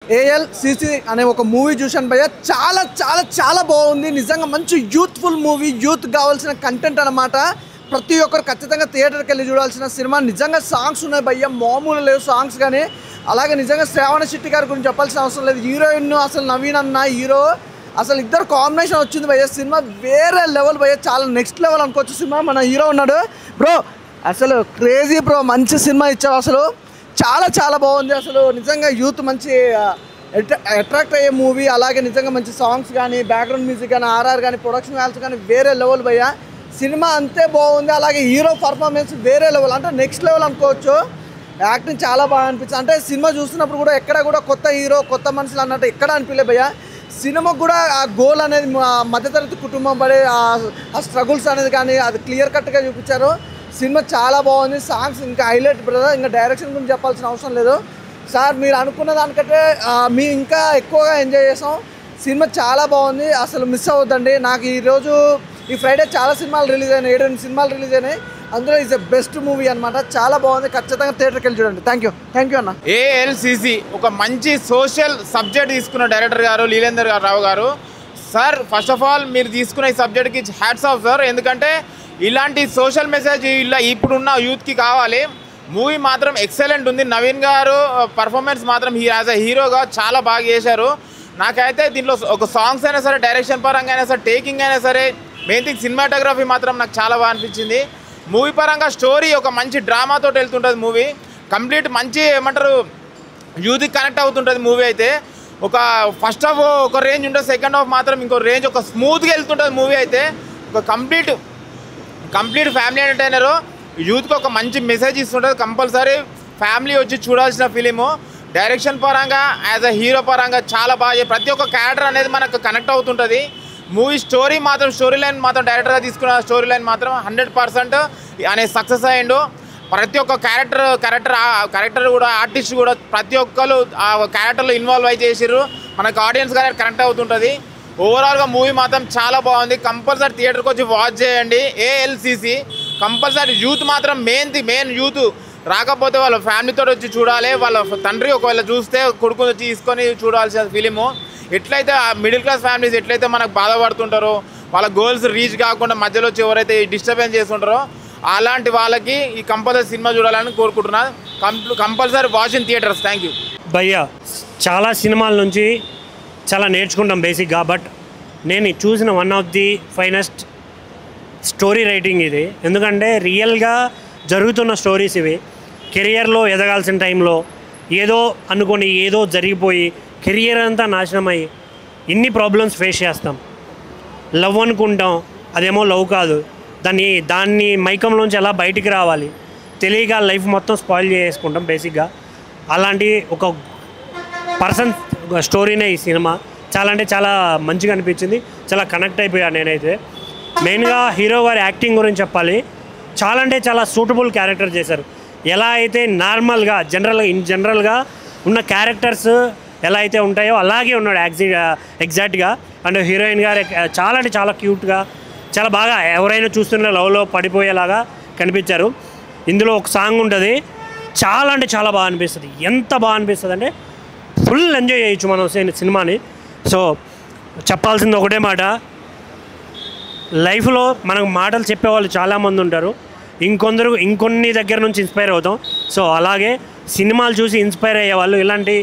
ALCC అనే ఒక movie చూశాను భయ్య. చాలా చాలా చాలా బాగుంది. నిజంగా మంచి యూత్ఫుల్ మూవీ, యూత్ కావాల్సిన కంటెంట్ అనమాట. ప్రతి ఒక్కరు ఖచ్చితంగా థియేటర్కి వెళ్ళి చూడాల్సిన సినిమా. నిజంగా సాంగ్స్ ఉన్నాయి భయ్య, మామూలు లేవు సాంగ్స్ కానీ. అలాగే నిజంగా శ్రావణ శెట్టి గారి గురించి చెప్పాల్సిన అవసరం లేదు. హీరోయిన్ అసలు నవీన్ అన్న హీరో అసలు ఇద్దరు కాంబినేషన్ వచ్చింది భయ్య. సినిమా వేరే లెవెల్ భయ్య, చాలా నెక్స్ట్ లెవెల్ అనుకోవచ్చు సినిమా. మన హీరో ఉన్నాడు బ్రో, అసలు క్రేజీ బ్రో, మంచి సినిమా ఇచ్చావు. అసలు చాలా చాలా బాగుంది. అసలు నిజంగా యూత్ మంచి అట్రాక్ట్ అయ్యే మూవీ. అలాగే నిజంగా మంచి సాంగ్స్ కానీ, బ్యాక్గ్రౌండ్ మ్యూజిక్ కానీ, ఆర్ఆర్ కానీ, ప్రొడక్షన్ వాల్యూస్ కానీ వేరే లెవెల్ భయ్య. సినిమా అంతే బాగుంది. అలాగే హీరో పర్ఫార్మెన్స్ వేరే లెవెల్, అంటే నెక్స్ట్ లెవెల్ అనుకోవచ్చు. యాక్టింగ్ చాలా బాగా అనిపించింది. అంటే సినిమా చూస్తున్నప్పుడు కూడా ఎక్కడ కూడా కొత్త హీరో కొత్త మనుషులు అన్నట్టు ఎక్కడ అనిపించలే భయ్య. సినిమాకు కూడా ఆ గోల్ అనేది మధ్యతరగతి కుటుంబం పడే ఆ స్ట్రగుల్స్ అనేది కానీ అది క్లియర్ కట్గా చూపించారు. సినిమా చాలా బాగుంది. సాంగ్స్ ఇంకా హైలైట్ బ్రదర్. ఇంకా డైరెక్షన్ గురించి చెప్పాల్సిన అవసరం లేదు సార్. మీరు అనుకున్న దానికంటే మేము ఇంకా ఎక్కువగా ఎంజాయ్ చేసాం. సినిమా చాలా బాగుంది, అసలు మిస్ అవ్వద్దండి. నాకు ఈరోజు ఈ ఫ్రైడే చాలా సినిమాలు రిలీజ్ అయినాయి, 7 సినిమాలు రిలీజ్ అయినాయి. అందులో ఈజ్ ఎ బెస్ట్ మూవీ అనమాట. చాలా బాగుంది, ఖచ్చితంగా థియేటర్కి వెళ్ళి చూడండి. థ్యాంక్ యూ అన్న. ఏఎల్సిసి ఒక మంచి సోషల్ సబ్జెక్ట్ తీసుకున్న డైరెక్టర్ గారు లీలేందర్ రావు గారు సార్. ఫస్ట్ ఆఫ్ ఆల్ మీరు తీసుకున్న ఈ సబ్జెక్ట్కి హ్యాట్స్ ఆఫ్ సార్. ఎందుకంటే ఇలాంటి సోషల్ మెసేజ్ ఇలా ఇప్పుడున్న యూత్కి కావాలి. మూవీ మాత్రం ఎక్సలెంట్ ఉంది. నవీన్ గారు పర్ఫార్మెన్స్ మాత్రం యాజ్ అ హీరోగా చాలా బాగా చేశారు. నాకైతే దీంట్లో ఒక సాంగ్స్ అయినా సరే, డైరెక్షన్ పరంగా అయినా సరే, టేకింగ్ అయినా సరే, మెయిన్ థింగ్ సినిమాటోగ్రఫీ మాత్రం నాకు చాలా బాగా అనిపించింది. మూవీ పరంగా స్టోరీ ఒక మంచి డ్రామాతో వెళ్తుంటుంది మూవీ. కంప్లీట్ మంచి ఏమంటారు యూత్కి కనెక్ట్ అవుతుంటుంది మూవీ. అయితే ఒక ఫస్ట్ హాఫ్ ఒక రేంజ్ ఉంటుంది, సెకండ్ హాఫ్ మాత్రం ఇంకో రేంజ్, ఒక స్మూత్గా వెళ్తుంటుంది మూవీ. అయితే ఒక కంప్లీట్ ఫ్యామిలీ ఎంటర్టైనరు, యూత్కి ఒక మంచి మెసేజ్ ఇస్తుంటుంది. కంపల్సరీ ఫ్యామిలీ వచ్చి చూడాల్సిన ఫిలిము. డైరెక్షన్ పరంగా యాజ్ అ హీరో పరంగా చాలా బాగా, ప్రతి ఒక్క క్యారెక్టర్ అనేది మనకు కనెక్ట్ అవుతుంటుంది. మూవీ స్టోరీ లైన్ మాత్రం డైరెక్టర్గా తీసుకున్న స్టోరీ లైన్ మాత్రం 100% అనేది సక్సెస్ అయ్యిండు. ప్రతి ఒక్క క్యారెక్టర్ కూడా, ఆర్టిస్ట్ కూడా ప్రతి ఒక్కరు ఆ క్యారెక్టర్లో ఇన్వాల్వ్ అయి చేసిర్రు. మనకు ఆడియన్స్ కానీ కనెక్ట్ అవుతుంటుంది. ఓవరాల్గా మూవీ మాత్రం చాలా బాగుంది. కంపల్సరీ థియేటర్కి వచ్చి వాచ్ చేయండి. ఏఎల్సిసి కంపల్సరీ యూత్ మాత్రం మెయిన్ యూత్ రాకపోతే వాళ్ళ ఫ్యామిలీతో వచ్చి చూడాలి. వాళ్ళ తండ్రి ఒకవేళ చూస్తే కొడుకుని వచ్చి తీసుకొని చూడాల్సిన ఫిలిము. ఎట్లయితే మిడిల్ క్లాస్ ఫ్యామిలీస్ ఎట్లయితే మనకు బాధపడుతుంటారో, వాళ్ళ గోల్స్ రీచ్ కాకుండా మధ్యలో వచ్చి ఎవరైతే డిస్టర్బెన్స్ చేస్తుంటారో అలాంటి వాళ్ళకి ఈ కంపల్సరీ సినిమా చూడాలని కోరుకుంటున్నాను. Compulsory watch in theatres. Thank you భయ్యా. చాలా సినిమాల నుంచి చాలా నేర్చుకుంటాం బేసిక్గా. బట్ నేను చూసిన one of the finest story writing ఇది. ఎందుకంటే రియల్గా జరుగుతున్న స్టోరీస్ ఇవి. కెరియర్లో ఎదగాల్సిన టైంలో ఏదో అనుకొని ఏదో జరిగిపోయి కెరియర్ అంతా నాశనం అయ్యి ఇన్ని ప్రాబ్లమ్స్ ఫేస్ చేస్తాం. లవ్ అనుకుంటాం, అదేమో లవ్ కాదు. దాన్ని మైకంలోంచి ఎలా బయటికి రావాలి తెలియక లైఫ్ మొత్తం స్పాయిల్ చేసుకుంటాం బేసిక్గా. అలాంటి ఒక పర్సన్ స్టోరీనే ఈ సినిమా. చాలా అంటే చాలా మంచిగా అనిపించింది, చాలా కనెక్ట్ అయిపోయాను నేనైతే. మెయిన్గా హీరో గారి యాక్టింగ్ గురించి చెప్పాలి. చాలా అంటే చాలా సూటబుల్ క్యారెక్టర్ చేశారు. ఎలా అయితే నార్మల్గా జనరల్గా ఉన్న క్యారెక్టర్స్ ఎలా అయితే ఉంటాయో అలాగే ఉన్నాడు ఎగ్జాక్ట్గా. అండ్ హీరోయిన్ గారు చాలా అంటే చాలా క్యూట్గా, చాలా బాగా ఎవరైనా చూస్తున్న లవ్లో పడిపోయేలాగా కనిపించారు. ఇందులో ఒక సాంగ్ ఉంటుంది, చాలా అంటే చాలా బాగా అనిపిస్తుంది. ఎంత బాగా అనిపిస్తుంది అంటే ఫుల్ ఎంజాయ్ చేయొచ్చు మనం సినిమాని. సో చెప్పాల్సింది ఒకటే మాట, లైఫ్లో మనకు మాటలు చెప్పేవాళ్ళు చాలామంది ఉంటారు. ఇంకొన్ని దగ్గర నుంచి ఇన్స్పైర్ అవుతాం. సో అలాగే సినిమాలు చూసి ఇన్స్పైర్ అయ్యేవాళ్ళు ఇలాంటి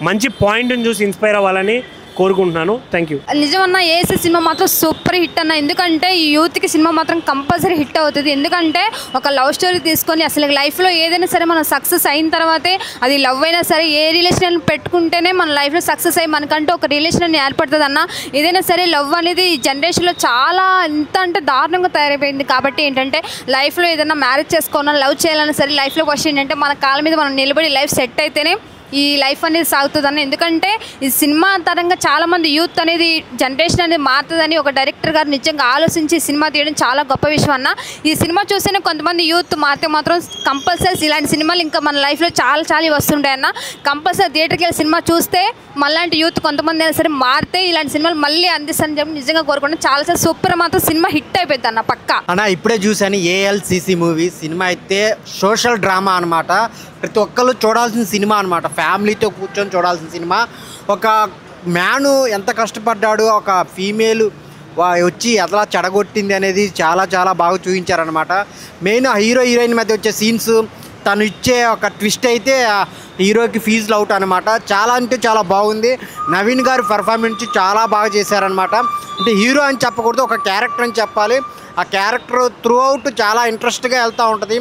మంచి పాయింట్ని చూసి ఇన్స్పైర్ అవ్వాలని కోరుకుంటున్నాను. Thank you. నిజమన్నా ఏఎస్సి సినిమా మాత్రం సూపర్ హిట్ అన్న. ఎందుకంటే ఈ యూత్కి సినిమా మాత్రం కంపల్సరీ హిట్ అవుతుంది. ఎందుకంటే ఒక లవ్ స్టోరీ తీసుకొని అసలు లైఫ్లో ఏదైనా సరే మనం సక్సెస్ అయిన తర్వాతే, అది లవ్ అయినా సరే ఏ రిలేషన్ పెట్టుకుంటేనే మన లైఫ్లో సక్సెస్ అయ్యి మనకంటే ఒక రిలేషన్ అని ఏర్పడుతుంది అన్న. ఏదైనా సరే లవ్ అనేది ఈ జనరేషన్లో చాలా ఎంత అంటే దారుణంగా తయారైపోయింది. కాబట్టి ఏంటంటే లైఫ్లో ఏదైనా మ్యారేజ్ చేసుకోవాలన్నా, లవ్ చేయాలన్నా సరే లైఫ్లో ఫస్ట్ ఏంటంటే మన కాళ్ళ మీద మనం నిలబడి లైఫ్ సెట్ అయితేనే ఈ లైఫ్ అనేది సాగుతుందని. ఎందుకంటే ఈ సినిమా తరంగా చాలామంది యూత్ అనేది జనరేషన్ అనేది మారుతుందని ఒక డైరెక్టర్ గారు నిజంగా ఆలోచించి సినిమా తీయడం చాలా గొప్ప విషయం అన్న. ఈ సినిమా చూస్తేనే కొంతమంది యూత్ మారితే మాత్రం కంపల్సరీ ఇలాంటి సినిమాలు ఇంకా మన లైఫ్లో చాలా వస్తుంటాయి అన్న. కంపల్సరీ థియేటర్కి వెళ్ళి సినిమా చూస్తే మనలాంటి యూత్ కొంతమంది అయినా సరే మారితే ఇలాంటి సినిమాలు మళ్ళీ అందిస్తారని చెప్పి నిజంగా కోరుకుంటున్నాను. చాలా సూపర్ మాత్రం సినిమా హిట్ అయిపోయింది అన్న పక్కా. అన్న ఇప్పుడే చూసాను ఏఎల్సిసి మూవీ. సినిమా అయితే సోషల్ డ్రామా అనమాట. ప్రతి ఒక్కరు చూడాల్సిన సినిమా అనమాట. ఫ్యామిలీతో కూర్చొని చూడాల్సిన సినిమా. ఒక మ్యాను ఎంత కష్టపడ్డాడు, ఒక ఫీమేల్ వచ్చి ఎలా చెడగొట్టింది అనేది చాలా చాలా బాగా చూపించారనమాట. మెయిన్ హీరో హీరోయిన్ మధ్య వచ్చే సీన్స్, తను ఇచ్చే ఒక ట్విస్ట్ అయితే హీరోకి ఫీజులు అవుట్ అనమాట. చాలా అంటే చాలా బాగుంది. నవీన్ గారు పెర్ఫార్మెన్స్ చాలా బాగా చేశారనమాట. అంటే హీరో అని చెప్పకూడదు, ఒక క్యారెక్టర్ అని చెప్పాలి. ఆ క్యారెక్టర్ త్రూ అవుట్ చాలా ఇంట్రెస్ట్గా వెళ్తూ ఉంటుంది.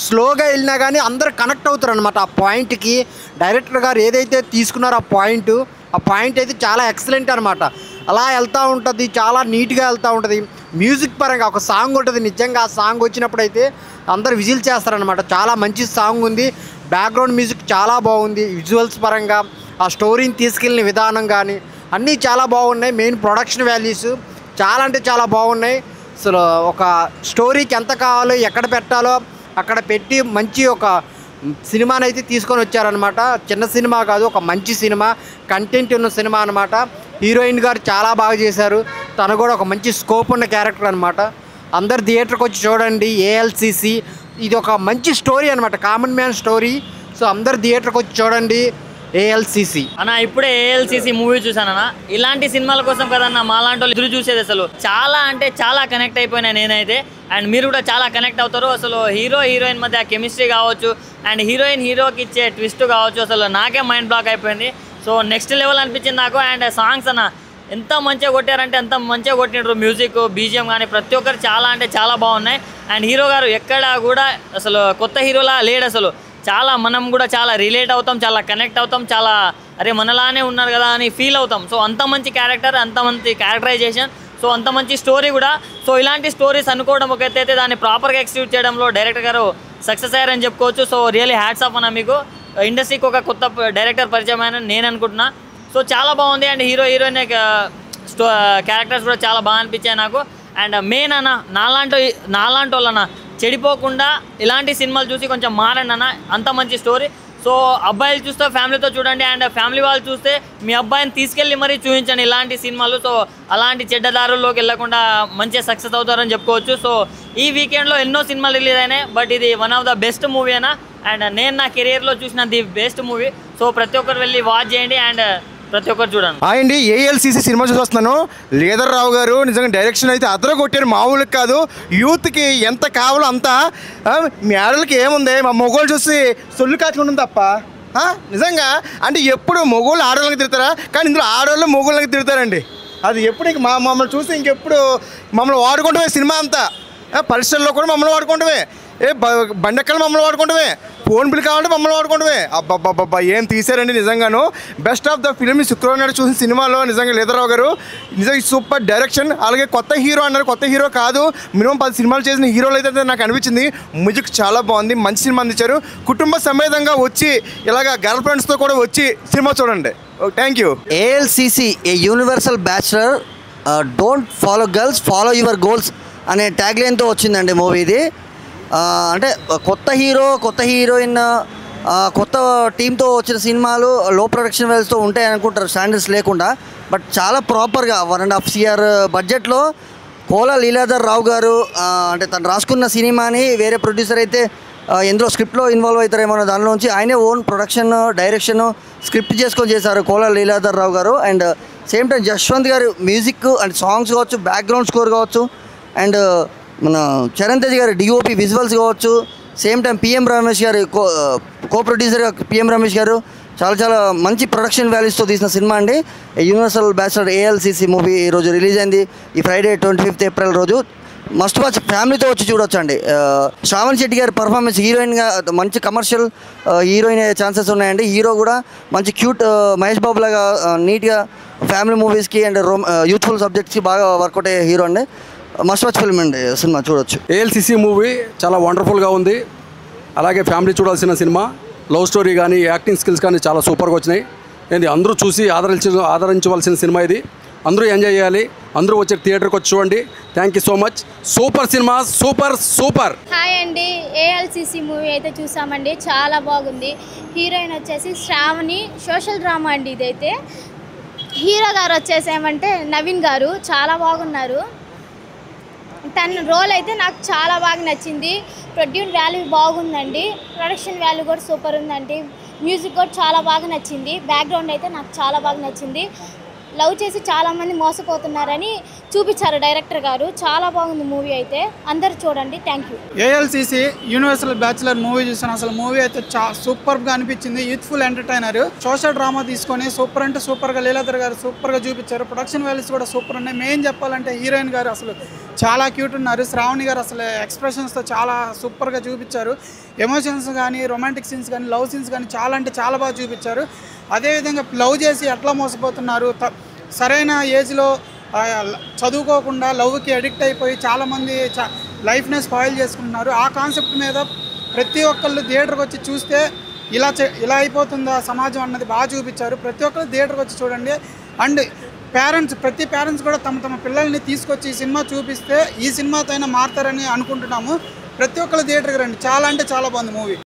స్లోగా వెళ్ళినా కానీ అందరు కనెక్ట్ అవుతారు అనమాట ఆ పాయింట్కి. డైరెక్టర్ గారు ఏదైతే తీసుకున్నారో ఆ పాయింట్ అయితే చాలా ఎక్సలెంట్ అనమాట. అలా వెళ్తూ ఉంటుంది, చాలా నీట్గా వెళ్తూ ఉంటుంది. మ్యూజిక్ పరంగా ఒక సాంగ్ ఉంటుంది, నిజంగా ఆ సాంగ్ వచ్చినప్పుడు అయితే అందరు విజిల్ చేస్తారనమాట. చాలా మంచి సాంగ్ ఉంది. బ్యాక్గ్రౌండ్ మ్యూజిక్ చాలా బాగుంది. విజువల్స్ పరంగా ఆ స్టోరీని తీసుకెళ్ళిన విధానం కానీ అన్నీ చాలా బాగున్నాయి. మెయిన్ ప్రొడక్షన్ వాల్యూస్ చాలా అంటే చాలా బాగున్నాయి. అసలు ఒక స్టోరీకి ఎంత కావాలో ఎక్కడ పెట్టాలో అక్కడ పెట్టి మంచి ఒక సినిమాని అయితే తీసుకొని వచ్చారనమాట. చిన్న సినిమా కాదు, ఒక మంచి సినిమా, కంటెంట్ ఉన్న సినిమా అనమాట. హీరోయిన్ గారు చాలా బాగా చేశారు. తను కూడా ఒక మంచి స్కోప్ ఉన్న క్యారెక్టర్ అనమాట. అందరు థియేటర్కి వచ్చి చూడండి. ఏఎల్సిసి ఇది ఒక మంచి స్టోరీ అనమాట, కామన్ మ్యాన్ స్టోరీ. సో అందరు థియేటర్కి వచ్చి చూడండి ఏఎల్సిసి. అన్న ఇప్పుడే ఏఎల్సిసి మూవీ చూసానన్న. ఇలాంటి సినిమాల కోసం కదన్న మాలాంటి వాళ్ళు ఎదురు చూసేది. అసలు చాలా అంటే చాలా కనెక్ట్ అయిపోయినా నేనైతే, అండ్ మీరు కూడా చాలా కనెక్ట్ అవుతారు. అసలు హీరో హీరోయిన్ మధ్య కెమిస్ట్రీ కావచ్చు, అండ్ హీరోయిన్ హీరోకి ఇచ్చే ట్విస్ట్ కావచ్చు, అసలు నాకే మైండ్ బ్లాక్ అయిపోయింది. సో నెక్స్ట్ లెవెల్ అనిపించింది నాకు. అండ్ సాంగ్స్ అన్న ఎంత మంచిగా కొట్టారంటే అంత మంచిగా కొట్టినారు. మ్యూజిక్, బీజిఎం కానీ ప్రతి ఒక్కరు చాలా అంటే చాలా బాగున్నాయి. అండ్ హీరో గారు ఎక్కడ కూడా అసలు కొత్త హీరోలా లేడు. అసలు చాలా మనం కూడా చాలా రిలేట్ అవుతాం, చాలా కనెక్ట్ అవుతాం, చాలా అరే మనలానే ఉన్నారు కదా అని ఫీల్ అవుతాం. సో అంత మంచి క్యారెక్టర్, అంత మంచి క్యారెక్టరైజేషన్, సో అంత మంచి స్టోరీ కూడా. సో ఇలాంటి స్టోరీస్ అనుకోవడం ఒక ఎత్తు అయితే దాన్ని ప్రాపర్గా ఎక్స్క్యూట్ చేయడంలో డైరెక్టర్ గారు సక్సెస్ అయ్యారని చెప్పుకోవచ్చు. సో రియల్లీ హ్యాట్స్ ఆఫ్ అన్న మీకు. ఇండస్ట్రీకి ఒక కొత్త డైరెక్టర్ పరిచయం అని నేను అనుకుంటున్నా. సో చాలా బాగుంది. అండ్ హీరో హీరోయిన్ క్యారెక్టర్స్ కూడా చాలా బాగా అనిపించాయి నాకు. అండ్ మెయిన్ అన్న నాలాంటి వాళ్ళన్న చెడిపోకుండా ఇలాంటి సినిమాలు చూసి కొంచెం మారండి అన్న. అంత మంచి స్టోరీ. సో అబ్బాయిలు చూస్తే ఫ్యామిలీతో చూడండి, అండ్ ఫ్యామిలీ వాళ్ళు చూస్తే మీ అబ్బాయిని తీసుకెళ్ళి మరీ చూపించండి ఇలాంటి సినిమాలు. సో అలాంటి చెడ్డదారుల్లోకి వెళ్ళకుండా మంచిగా సక్సెస్ అవుతారని చెప్పుకోవచ్చు. సో ఈ వీకెండ్లో ఎన్నో సినిమాలు రిలీజ్ అయినాయి, బట్ ఇది one of the best movie అయినా. అండ్ నేను నా కెరియర్లో చూసిన ది బెస్ట్ మూవీ. సో ప్రతి ఒక్కరు వెళ్ళి వాచ్ చేయండి అండ్ ప్రతి ఒక్కరు చూడండి. అండి ఏఎల్సిసి సినిమా చూసి వస్తున్నాను. లీడర్ రావు గారు నిజంగా డైరెక్షన్ అయితే అదర కొట్టారు, మామూలుగా కాదు. యూత్కి ఎంత కావాలో అంత. మీ ఆడలకి ఏముంది, మా మొగోళ్ళు చూసి సొల్లు కాచుకుంటుంది తప్ప నిజంగా. అంటే ఎప్పుడు మొగోళ్ళు ఆడవాళ్ళకి తిడతారా, కానీ ఇందులో ఆడవాళ్ళు మొగోళ్ళకి తిడతారండి. అది ఎప్పుడు ఇంక మమ్మల్ని చూసి ఇంకెప్పుడు మమ్మల్ని వాడుకుంటామే. సినిమా అంతా పరిశ్రమలో కూడా మమ్మల్ని వాడుకుంటామే, బండెక్కలు మమ్మల్ని వాడుకుంటామే, ఫోన్ బిల్ కావాలంటే మమ్మల్ని వాడుకుంటామే. అబ్బాబ్బాబ్బా ఏం తీశారండి నిజంగాను. బెస్ట్ ఆఫ్ ద ఫిలిం శుక్రవారం నాడు చూసిన సినిమాలో నిజంగా లీడర్రావు గారు నిజంగా సూపర్ డైరెక్షన్. అలాగే కొత్త హీరో అన్నారు, కొత్త హీరో కాదు, మినిమం 10 సినిమాలు చేసిన హీరోలు అయితే నాకు అనిపించింది. మ్యూజిక్ చాలా బాగుంది, మంచి సినిమా అందించారు. కుటుంబ సమేతంగా వచ్చి ఇలాగ గర్ల్ ఫ్రెండ్స్తో కూడా వచ్చి సినిమా చూడండి. Thank you. ALCC a universal bachelor, don't follow girls, follow your goals అనే ట్యాగ్లైన్తో వచ్చిందండి మూవీ ఇది. అంటే కొత్త హీరో, కొత్త హీరోయిన్, కొత్త టీంతో వచ్చిన సినిమాలు లో ప్రొడక్షన్ వాల్యూస్తో ఉంటాయి అనుకుంటారు, స్టాండర్డ్స్ లేకుండా. బట్ చాలా ప్రాపర్గా 1.5 CR బడ్జెట్లో కోలా లీలాధర్ రావు గారు అంటే తను రాసుకున్న సినిమాని వేరే ప్రొడ్యూసర్ అయితే ఎందులో స్క్రిప్ట్లో ఇన్వాల్వ్ అవుతారేమో దానిలోంచి ఆయనే ఓన్ ప్రొడక్షన్, డైరెక్షన్, స్క్రిప్ట్ చేసుకొని చేశారు కోలా లీలాధర్ రావు గారు. అండ్ సేమ్ టైం జశ్వంత్ గారు మ్యూజిక్ అండ్ సాంగ్స్ కావచ్చు, బ్యాక్గ్రౌండ్ స్కోర్ కావచ్చు, అండ్ మన చరణ్ తేజ్ గారి డిఓపి విజువల్స్ కావచ్చు, సేమ్ టైం పిఎం రమేష్ గారు కో ప్రొడ్యూసర్ పిఎం రమేష్ గారు చాలా చాలా మంచి ప్రొడక్షన్ వాల్యూస్తో తీసిన సినిమా అండి యూనివర్సల్ బ్యాచులర్ ఏఎల్సిసి మూవీ. ఈరోజు రిలీజ్ అయింది, ఈ ఫ్రైడే 25 ఏప్రిల్ రోజు. మస్ట్ వాచ్, ఫ్యామిలీతో వచ్చి చూడొచ్చు అండి. శ్రావణ్ శెట్టి గారి పర్ఫార్మెన్స్ హీరోయిన్గా మంచి కమర్షియల్ హీరోయిన్ అయ్యే ఛాన్సెస్ ఉన్నాయండి. హీరో కూడా మంచి క్యూట్ మహేష్ బాబు లాగా నీట్గా ఫ్యామిలీ మూవీస్కి అండ్ యూత్ఫుల్ సబ్జెక్ట్స్కి బాగా వర్కౌట్ అయ్యే హీరో అండి. మస్ట్ వాచ్ ఫిల్మ్ అండి, సినిమా చూడొచ్చు. ఏఎల్సిసి మూవీ చాలా వండర్ఫుల్గా ఉంది. అలాగే ఫ్యామిలీ చూడాల్సిన సినిమా. లవ్ స్టోరీ కానీ యాక్టింగ్ స్కిల్స్ కానీ చాలా సూపర్గా వచ్చినాయి. ఏంది అందరూ చూసి ఆదరించవలసిన సినిమా ఇది. అందరూ ఎంజాయ్ చేయాలి, అందరూ వచ్చి థియేటర్కి వచ్చి చూడండి. Thank you so much. Super cinema, super super. Hi అండి, ఏఎల్సిసి మూవీ అయితే చూసామండి, చాలా బాగుంది. హీరోయిన్ వచ్చేసి శ్రావణి, సోషల్ డ్రామా అండి ఇదైతే. హీరో గారు వచ్చేసి ఏమంటే నవీన్ గారు, చాలా బాగున్నారు. తన రోల్ అయితే నాకు చాలా బాగా నచ్చింది. ప్రొడ్యూస్ వాల్యూ బాగుందండి, ప్రొడక్షన్ వాల్యూ కూడా సూపర్ ఉందండి, మ్యూజిక్ కూడా చాలా బాగా నచ్చింది, బ్యాక్గ్రౌండ్ అయితే నాకు చాలా బాగా నచ్చింది. లవ్ చేసి చాలామంది మోసపోతున్నారని చూపించారు డైరెక్టర్ గారు. చాలా బాగుంది మూవీ అయితే, అందరు చూడండి. Thank you. ALCC universal bachelor movie చూసాను. అసలు మూవీ అయితే సూపర్గా అనిపించింది. యూత్ఫుల్ ఎంటర్టైనర్, సోషల్ డ్రామా తీసుకొని సూపర్ అంటే సూపర్గా లీలాధర్ గారు సూపర్గా చూపించారు. ప్రొడక్షన్ వాల్యూస్ కూడా సూపర్ ఉన్నాయి. మెయిన్ చెప్పాలంటే హీరోయిన్ గారు అసలు చాలా క్యూట్ ఉన్నారు. శ్రావణి గారు అసలు ఎక్స్ప్రెషన్స్తో చాలా సూపర్గా చూపించారు. ఎమోషన్స్ కానీ, రొమాంటిక్ సీన్స్ కానీ, లవ్ సీన్స్ కానీ చాలా అంటే చాలా బాగా చూపించారు. అదేవిధంగా లవ్ చేసి ఎట్లా మోసపోతున్నారు, సరైన ఏజ్లో చదువుకోకుండా లవ్కి అడిక్ట్ అయిపోయి చాలామంది లైఫ్ని స్పాయిల్ చేసుకుంటున్నారు. ఆ కాన్సెప్ట్ మీద ప్రతి ఒక్కళ్ళు థియేటర్కి వచ్చి చూస్తే ఇలా అయిపోతుందా సమాజం అన్నది బాగా చూపించారు. ప్రతి ఒక్కళ్ళు థియేటర్కి వచ్చి చూడండి. అండ్ ప్రతి పేరెంట్స్ కూడా తమ పిల్లల్ని తీసుకొచ్చి ఈ సినిమా చూపిస్తే ఈ సినిమాతో అయినా మారుతారని అనుకుంటున్నాము. ప్రతి ఒక్కళ్ళు థియేటర్కి రండి. చాలా అంటే చాలా బాగుంది మూవీ.